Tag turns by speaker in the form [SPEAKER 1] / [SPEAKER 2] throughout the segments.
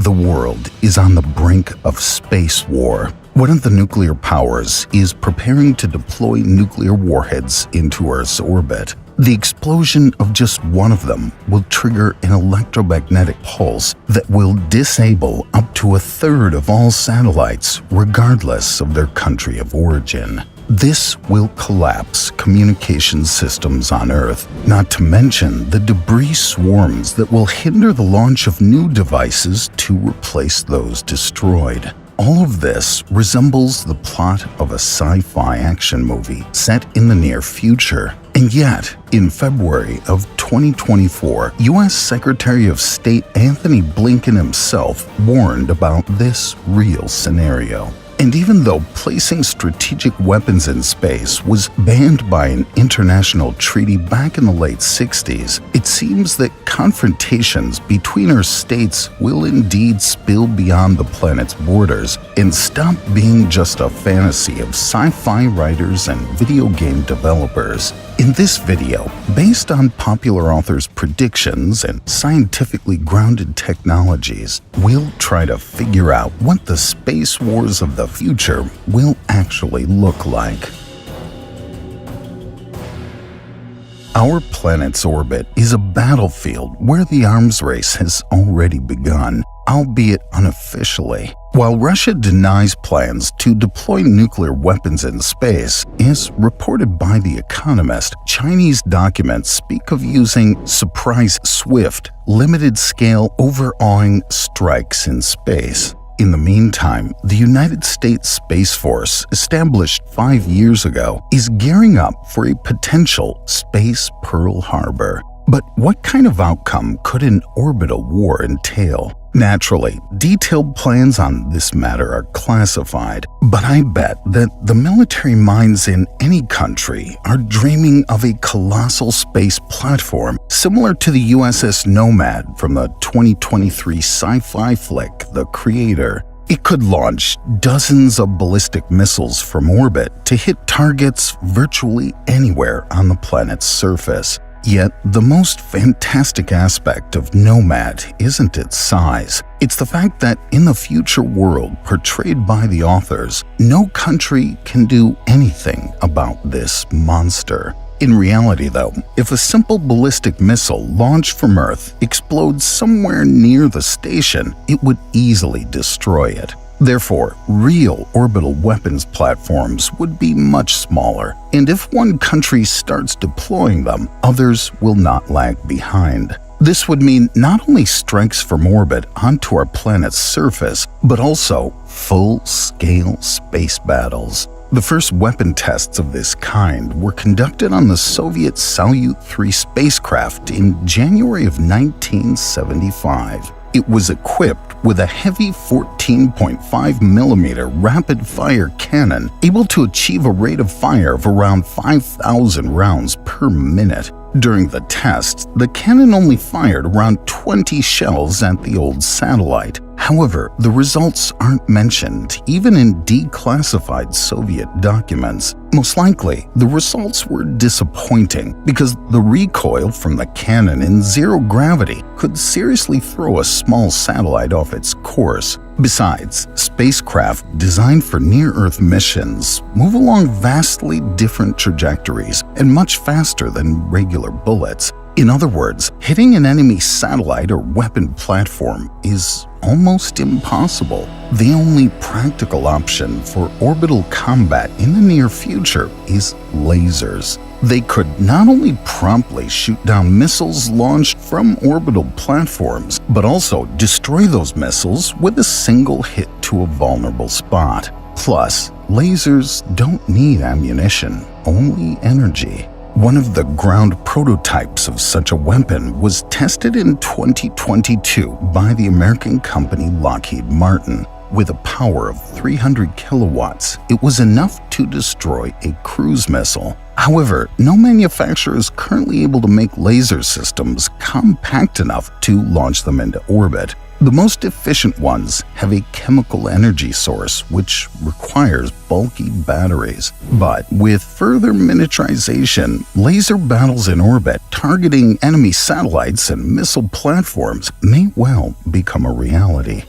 [SPEAKER 1] The world is on the brink of space war. One of the nuclear powers is preparing to deploy nuclear warheads into Earth's orbit. The explosion of just one of them will trigger an electromagnetic pulse that will disable up to a third of all satellites, regardless of their country of origin. This will collapse communication systems on Earth, not to mention the debris swarms that will hinder the launch of new devices to replace those destroyed. All of this resembles the plot of a sci-fi action movie set in the near future. And yet, in February of 2024, U.S. Secretary of State Anthony Blinken himself warned about this real scenario. And even though placing strategic weapons in space was banned by an international treaty back in the late 60s, it seems that confrontations between our states will indeed spill beyond the planet's borders and stop being just a fantasy of sci-fi writers and video game developers. In this video, based on popular authors' predictions and scientifically grounded technologies, we'll try to figure out what the space wars of the future will actually look like. Our planet's orbit is a battlefield where the arms race has already begun, albeit unofficially. While Russia denies plans to deploy nuclear weapons in space, as reported by The Economist, Chinese documents speak of using surprise swift, limited-scale overawing strikes in space. In the meantime, the United States Space Force, established 5 years ago, is gearing up for a potential space Pearl Harbor. But what kind of outcome could an orbital war entail? Naturally, detailed plans on this matter are classified, but I bet that the military minds in any country are dreaming of a colossal space platform similar to the USS Nomad from the 2023 sci-fi flick The Creator. It could launch dozens of ballistic missiles from orbit to hit targets virtually anywhere on the planet's surface. Yet, the most fantastic aspect of Nomad isn't its size. It's the fact that in the future world portrayed by the authors, no country can do anything about this monster. In reality, though, if a simple ballistic missile launched from Earth explodes somewhere near the station, it would easily destroy it. Therefore, real orbital weapons platforms would be much smaller, and if one country starts deploying them, others will not lag behind. This would mean not only strikes from orbit onto our planet's surface, but also full-scale space battles. The first weapon tests of this kind were conducted on the Soviet Salyut 3 spacecraft in January of 1975. It was equipped with a heavy 14.5mm rapid-fire cannon able to achieve a rate of fire of around 5,000 rounds per minute. During the tests, the cannon only fired around 20 shells at the old satellite. However, the results aren't mentioned even in declassified Soviet documents. Most likely, the results were disappointing because the recoil from the cannon in zero gravity could seriously throw a small satellite off its course. Besides, spacecraft designed for near-Earth missions move along vastly different trajectories and much faster than regular bullets. In other words, hitting an enemy satellite or weapon platform is almost impossible. The only practical option for orbital combat in the near future is lasers. They could not only promptly shoot down missiles launched from orbital platforms, but also destroy those missiles with a single hit to a vulnerable spot. Plus, lasers don't need ammunition, only energy. One of the ground prototypes of such a weapon was tested in 2022 by the American company Lockheed Martin. With a power of 300 kilowatts, it was enough to destroy a cruise missile. However, no manufacturer is currently able to make laser systems compact enough to launch them into orbit. The most efficient ones have a chemical energy source which requires bulky batteries. But with further miniaturization, laser battles in orbit targeting enemy satellites and missile platforms may well become a reality.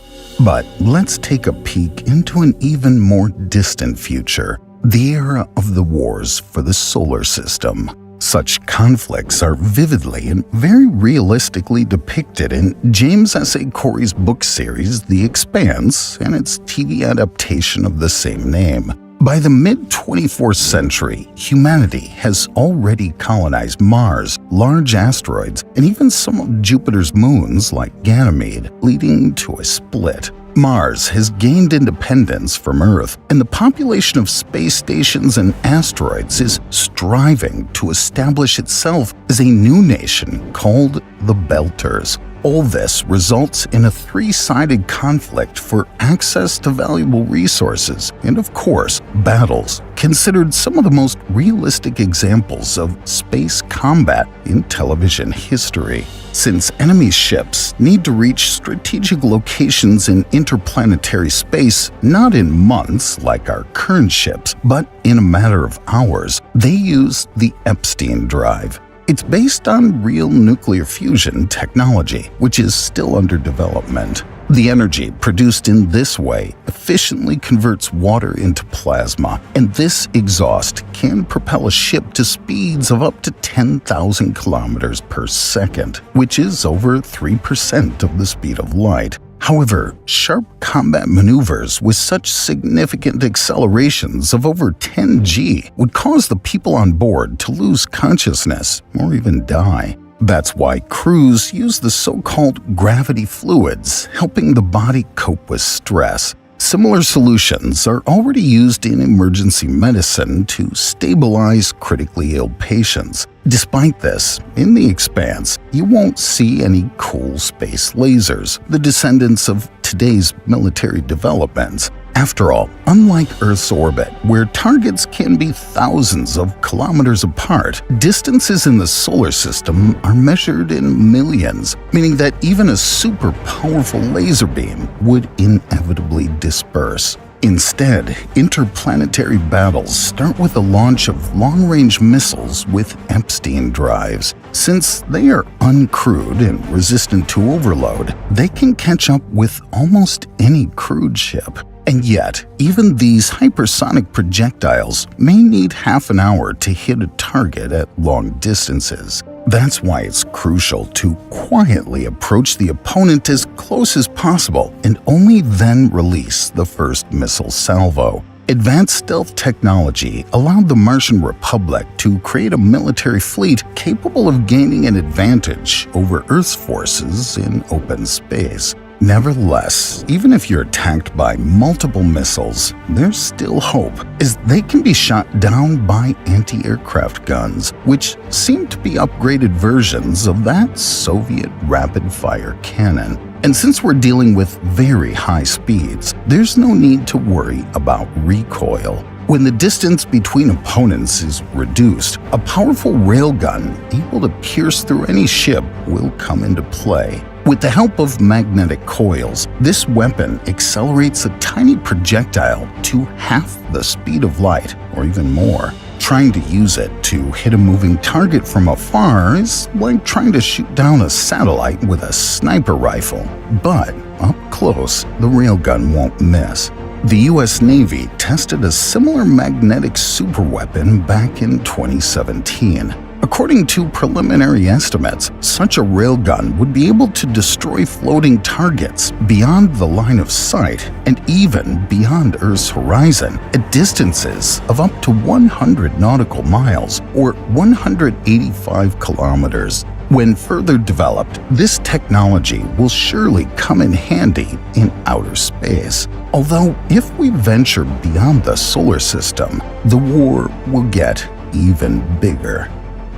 [SPEAKER 1] But let's take a peek into an even more distant future, the era of the wars for the solar system. Such conflicts are vividly and very realistically depicted in James S. A. Corey's book series The Expanse and its TV adaptation of the same name. By the mid-24th century, humanity has already colonized Mars, large asteroids, and even some of Jupiter's moons like Ganymede, leading to a split. Mars has gained independence from Earth, and the population of space stations and asteroids is striving to establish itself as a new nation called the Belters. All this results in a three-sided conflict for access to valuable resources and, of course, battles, considered some of the most realistic examples of space combat in television history. Since enemy ships need to reach strategic locations in interplanetary space not in months like our current ships, but in a matter of hours, they use the Epstein drive. It's based on real nuclear fusion technology, which is still under development. The energy produced in this way efficiently converts water into plasma, and this exhaust can propel a ship to speeds of up to 10,000 kilometers per second, which is over 3% of the speed of light. However, sharp combat maneuvers with such significant accelerations of over 10 G would cause the people on board to lose consciousness or even die. That's why crews use the so-called gravity fluids, helping the body cope with stress. Similar solutions are already used in emergency medicine to stabilize critically ill patients. Despite this, in The Expanse, you won't see any cool space lasers, the descendants of today's military developments. After all, unlike Earth's orbit, where targets can be thousands of kilometers apart, distances in the solar system are measured in millions, meaning that even a super powerful laser beam would inevitably disperse. Instead, interplanetary battles start with the launch of long-range missiles with Epstein drives. Since they are uncrewed and resistant to overload, they can catch up with almost any crewed ship. And yet, even these hypersonic projectiles may need half an hour to hit a target at long distances. That's why it's crucial to quietly approach the opponent as close as possible and only then release the first missile salvo. Advanced stealth technology allowed the Martian Republic to create a military fleet capable of gaining an advantage over Earth's forces in open space. Nevertheless, even if you're attacked by multiple missiles, there's still hope, as they can be shot down by anti-aircraft guns, which seem to be upgraded versions of that Soviet rapid-fire cannon. And since we're dealing with very high speeds, there's no need to worry about recoil. When the distance between opponents is reduced, a powerful railgun able to pierce through any ship will come into play. With the help of magnetic coils, this weapon accelerates a tiny projectile to half the speed of light, or even more. Trying to use it to hit a moving target from afar is like trying to shoot down a satellite with a sniper rifle. But up close, the railgun won't miss. The U.S. Navy tested a similar magnetic superweapon back in 2017. According to preliminary estimates, such a railgun would be able to destroy floating targets beyond the line of sight and even beyond Earth's horizon at distances of up to 100 nautical miles or 185 kilometers. When further developed, this technology will surely come in handy in outer space. Although, if we venture beyond the solar system, the war will get even bigger.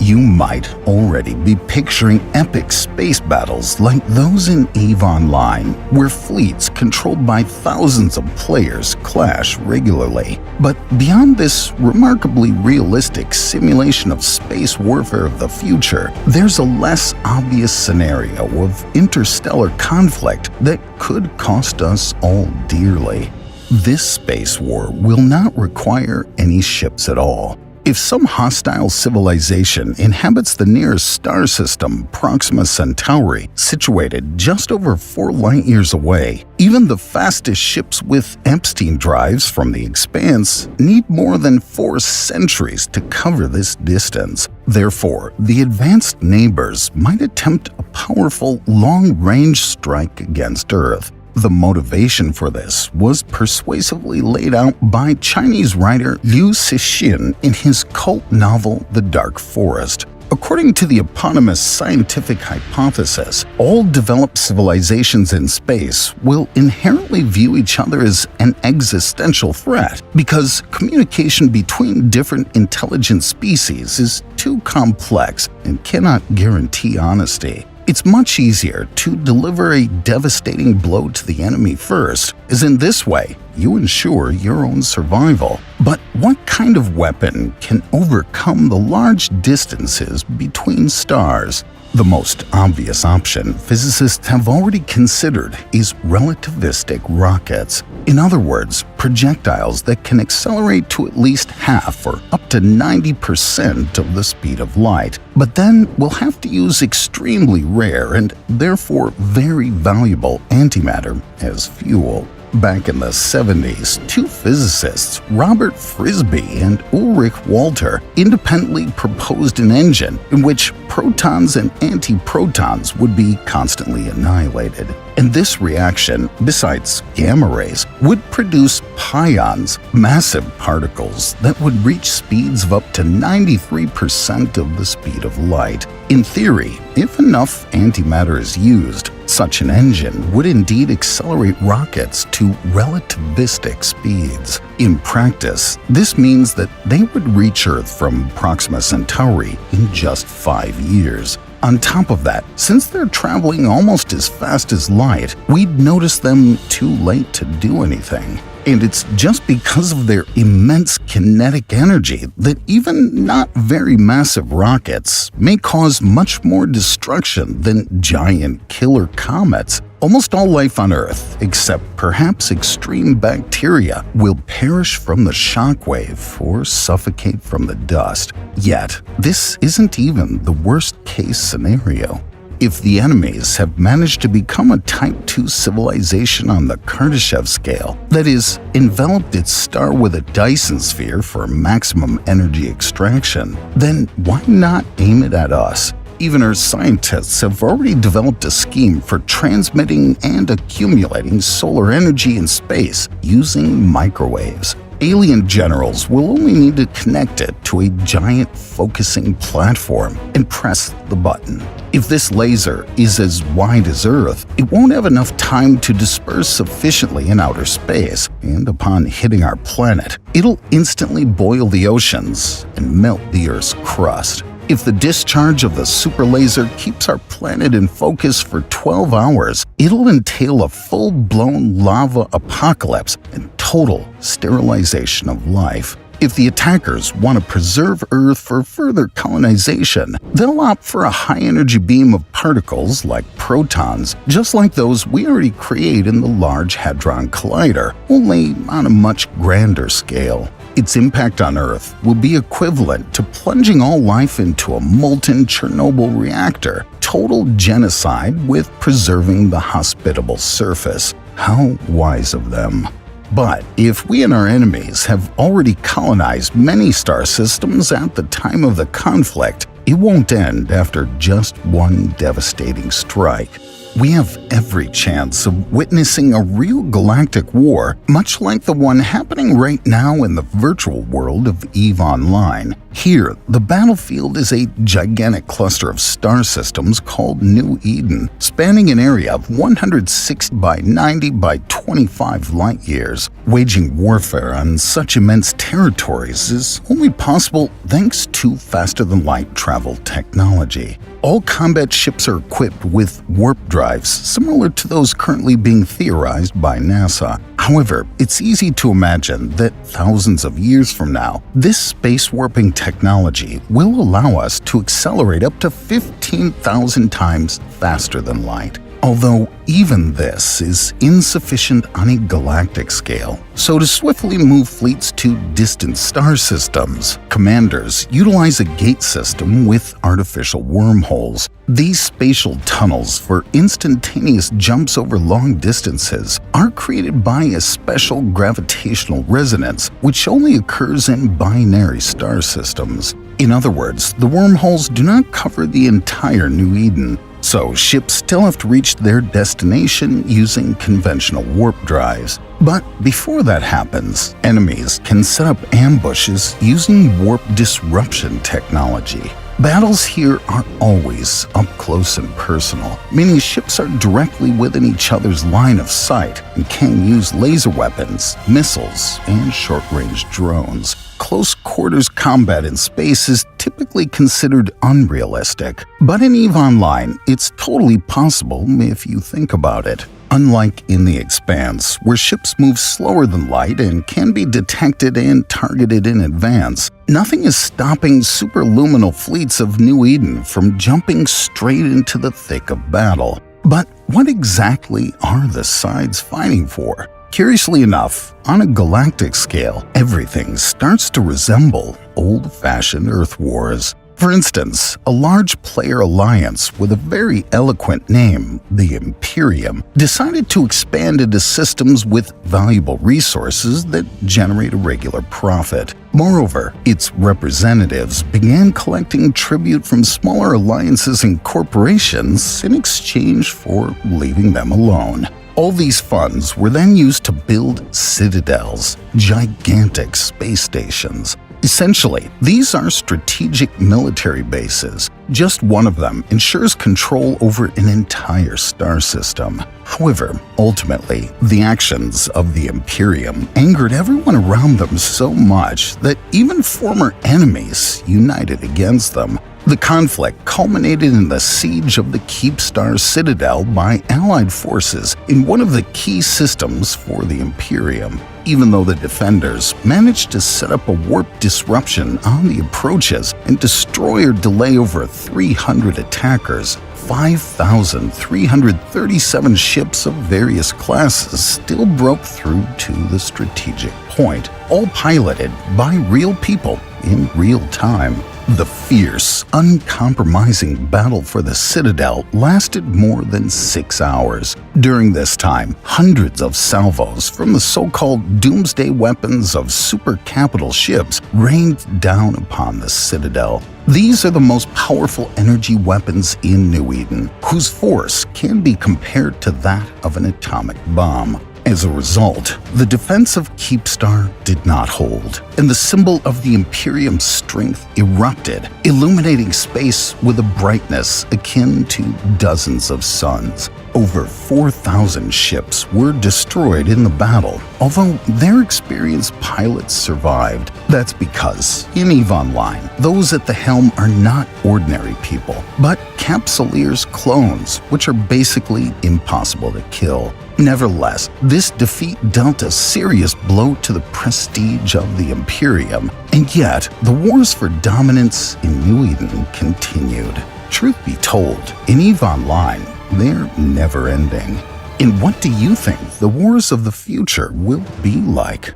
[SPEAKER 1] You might already be picturing epic space battles like those in EVE Online, where fleets controlled by thousands of players clash regularly. But beyond this remarkably realistic simulation of space warfare of the future, there's a less obvious scenario of interstellar conflict that could cost us all dearly. This space war will not require any ships at all. If some hostile civilization inhabits the nearest star system, Proxima Centauri, situated just over 4 light-years away, even the fastest ships with Epstein drives from the Expanse need more than 4 centuries to cover this distance. Therefore, the advanced neighbors might attempt a powerful, long-range strike against Earth. The motivation for this was persuasively laid out by Chinese writer Liu Cixin in his cult novel The Dark Forest. According to the eponymous scientific hypothesis, all developed civilizations in space will inherently view each other as an existential threat because communication between different intelligent species is too complex and cannot guarantee honesty. It's much easier to deliver a devastating blow to the enemy first, as in this way, you ensure your own survival. But what kind of weapon can overcome the large distances between stars? The most obvious option physicists have already considered is relativistic rockets. In other words, projectiles that can accelerate to at least half or up to 90% of the speed of light. But then we'll have to use extremely rare and therefore very valuable antimatter as fuel. Back in the 70s, 2 physicists, Robert Frisbee and Ulrich Walter, independently proposed an engine in which protons and antiprotons would be constantly annihilated. And this reaction, besides gamma rays, would produce pions, massive particles that would reach speeds of up to 93% of the speed of light. In theory, if enough antimatter is used, such an engine would indeed accelerate rockets to relativistic speeds. In practice, this means that they would reach Earth from Proxima Centauri in just 5 years. On top of that, since they're traveling almost as fast as light, we'd notice them too late to do anything. And it's just because of their immense kinetic energy that even not very massive rockets may cause much more destruction than giant killer comets. Almost all life on Earth, except perhaps extreme bacteria, will perish from the shockwave or suffocate from the dust. Yet, this isn't even the worst-case scenario. If the enemies have managed to become a Type 2 civilization on the Kardashev scale, that is, enveloped its star with a Dyson sphere for maximum energy extraction, then why not aim it at us? Even our scientists have already developed a scheme for transmitting and accumulating solar energy in space using microwaves. Alien generals will only need to connect it to a giant focusing platform and press the button. If this laser is as wide as Earth, it won't have enough time to disperse sufficiently in outer space, and upon hitting our planet, it'll instantly boil the oceans and melt the Earth's crust. If the discharge of the super laser keeps our planet in focus for 12 hours, it'll entail a full-blown lava apocalypse and total sterilization of life. If the attackers want to preserve Earth for further colonization, they'll opt for a high-energy beam of particles like protons, just like those we already create in the Large Hadron Collider, only on a much grander scale. Its impact on Earth will be equivalent to plunging all life into a molten Chernobyl reactor, total genocide with preserving the hospitable surface. How wise of them. But if we and our enemies have already colonized many star systems at the time of the conflict, it won't end after just one devastating strike. we have every chance of witnessing a real galactic war, much like the one happening right now in the virtual world of EVE Online. Here, the battlefield is a gigantic cluster of star systems called New Eden, spanning an area of 160 by 90 by 25 light-years. Waging warfare on such immense territories is only possible thanks to faster-than-light travel technology. All combat ships are equipped with warp drives, similar to those currently being theorized by NASA. However, it's easy to imagine that thousands of years from now, this space warping technology will allow us to accelerate up to 15,000 times faster than light. Although even this is insufficient on a galactic scale. So to swiftly move fleets to distant star systems, commanders utilize a gate system with artificial wormholes. These spatial tunnels for instantaneous jumps over long distances are created by a special gravitational resonance which only occurs in binary star systems. In other words, the wormholes do not cover the entire New Eden. So ships still have to reach their destination using conventional warp drives. But before that happens, enemies can set up ambushes using warp disruption technology. Battles here are always up close and personal, meaning ships are directly within each other's line of sight and can use laser weapons, missiles, and short-range drones. Close quarters combat in space is typically considered unrealistic, but in EVE Online, it's totally possible if you think about it. Unlike in The Expanse, where ships move slower than light and can be detected and targeted in advance, nothing is stopping superluminal fleets of New Eden from jumping straight into the thick of battle. But what exactly are the sides fighting for? Curiously enough, on a galactic scale, everything starts to resemble old-fashioned Earth wars. For instance, a large player alliance with a very eloquent name, the Imperium, decided to expand into systems with valuable resources that generate a regular profit. Moreover, its representatives began collecting tribute from smaller alliances and corporations in exchange for leaving them alone. All these funds were then used to build citadels, gigantic space stations. Essentially, these are strategic military bases. Just one of them ensures control over an entire star system. However, ultimately, the actions of the Imperium angered everyone around them so much that even former enemies united against them. The conflict culminated in the siege of the Keepstar Citadel by Allied forces in one of the key systems for the Imperium. Even though the defenders managed to set up a warp disruption on the approaches and destroy or delay over 300 attackers, 5,337 ships of various classes still broke through to the strategic point, all piloted by real people in real time. The fierce, uncompromising battle for the Citadel lasted more than 6 hours. During this time, hundreds of salvos from the so-called doomsday weapons of super capital ships rained down upon the Citadel. These are the most powerful energy weapons in New Eden, whose force can be compared to that of an atomic bomb. As a result, the defense of Keepstar did not hold, and the symbol of the Imperium's strength erupted, illuminating space with a brightness akin to dozens of suns. Over 4,000 ships were destroyed in the battle, although their experienced pilots survived. That's because, in EVE Online, those at the helm are not ordinary people, but Capsuleer's clones, which are basically impossible to kill. Nevertheless, this defeat dealt a serious blow to the prestige of the Imperium, and yet the wars for dominance in New Eden continued. Truth be told, in EVE Online, they're never ending. And what do you think the wars of the future will be like?